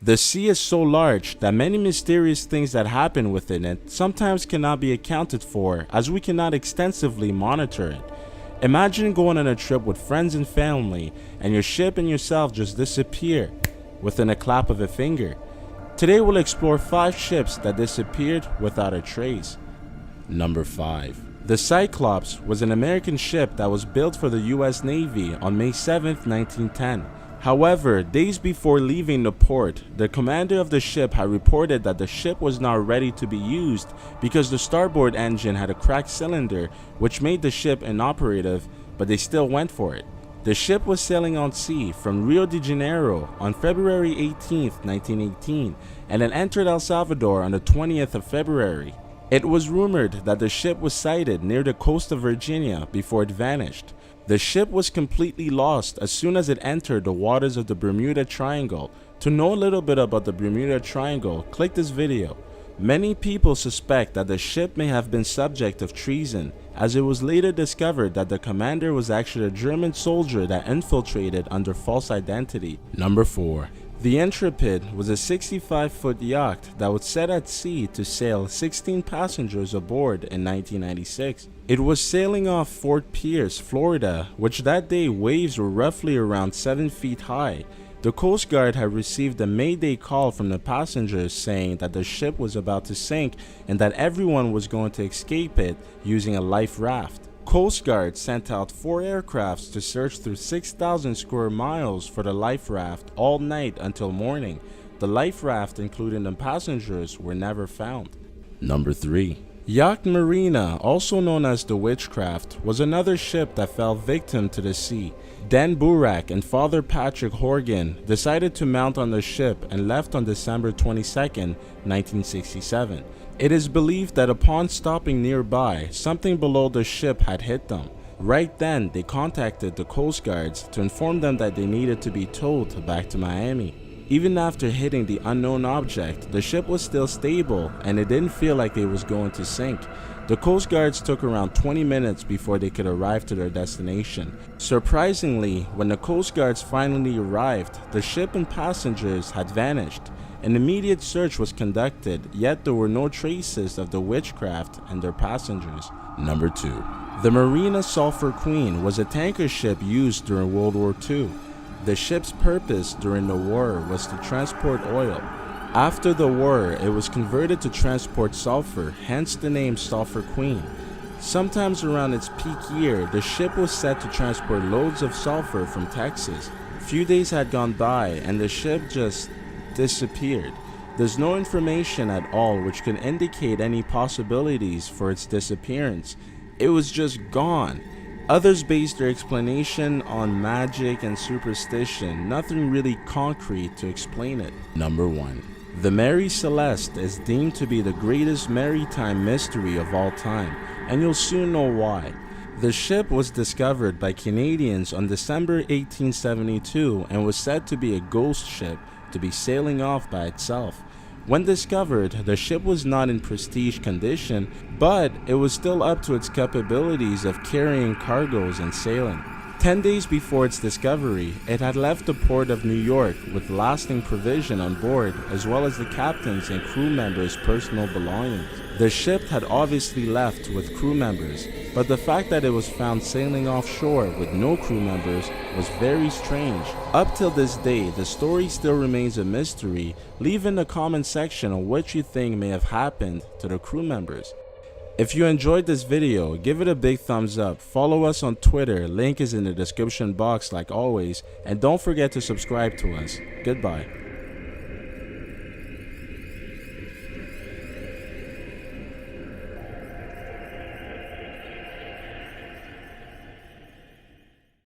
The sea is so large that many mysterious things that happen within it sometimes cannot be accounted for, as we cannot extensively monitor it. Imagine going on a trip with friends and family and your ship and yourself just disappear within a clap of a finger. Today we'll explore 5 ships that disappeared without a trace. Number 5. The Cyclops was an American ship that was built for the US Navy on May 7, 1910. However, days before leaving the port, the commander of the ship had reported that the ship was not ready to be used because the starboard engine had a cracked cylinder, which made the ship inoperative, but they still went for it. The ship was sailing on sea from Rio de Janeiro on February 18, 1918, and then entered El Salvador on the 20th of February. It was rumored that the ship was sighted near the coast of Virginia before it vanished. The ship was completely lost as soon as it entered the waters of the Bermuda Triangle. To know a little bit about the Bermuda Triangle, click this video. Many people suspect that the ship may have been subject of treason, as it was later discovered that the commander was actually a German soldier that infiltrated under false identity. Number 4. The Intrepid was a 65-foot yacht that was set at sea to sail 16 passengers aboard in 1996. It was sailing off Fort Pierce, Florida, which that day waves were roughly around 7 feet high. The Coast Guard had received a mayday call from the passengers saying that the ship was about to sink and that everyone was going to escape it using a life raft. Coast Guard sent out 4 aircrafts to search through 6,000 square miles for the life raft all night until morning. The life raft, including the passengers, were never found. Number 3. Yacht Marina, also known as the Witchcraft, was another ship that fell victim to the sea. Dan Burak and Father Patrick Horgan decided to mount on the ship and left on December 22, 1967. It is believed that upon stopping nearby, something below the ship had hit them. Right then, they contacted the Coast Guards to inform them that they needed to be towed back to Miami. Even after hitting the unknown object, the ship was still stable and it didn't feel like it was going to sink. The Coast Guards took around 20 minutes before they could arrive to their destination. Surprisingly, when the Coast Guards finally arrived, the ship and passengers had vanished. An immediate search was conducted, yet there were no traces of the Witchcraft and their passengers. Number 2. The Marina Sulphur Queen was a tanker ship used during World War II. The ship's purpose during the war was to transport oil. After the war, it was converted to transport sulfur, hence the name Sulphur Queen. Sometimes around its peak year, the ship was set to transport loads of sulfur from Texas. Few days had gone by and the ship just disappeared. There's no information at all which can indicate any possibilities for its disappearance. It was just gone. Others based their explanation on magic and superstition, nothing really concrete to explain it. Number 1. The Mary Celeste is deemed to be the greatest maritime mystery of all time, and you'll soon know why. The ship was discovered by Canadians on December 1872 and was said to be a ghost ship to be sailing off by itself. When discovered, the ship was not in prestige condition, but it was still up to its capabilities of carrying cargoes and sailing. 10 days before its discovery, it had left the port of New York with lasting provision on board, as well as the captain's and crew members' personal belongings. The ship had obviously left with crew members, but the fact that it was found sailing offshore with no crew members was very strange. Up till this day, the story still remains a mystery. Leave in the comment section on what you think may have happened to the crew members. If you enjoyed this video, give it a big thumbs up, follow us on Twitter, link is in the description box like always, and don't forget to subscribe to us. Goodbye.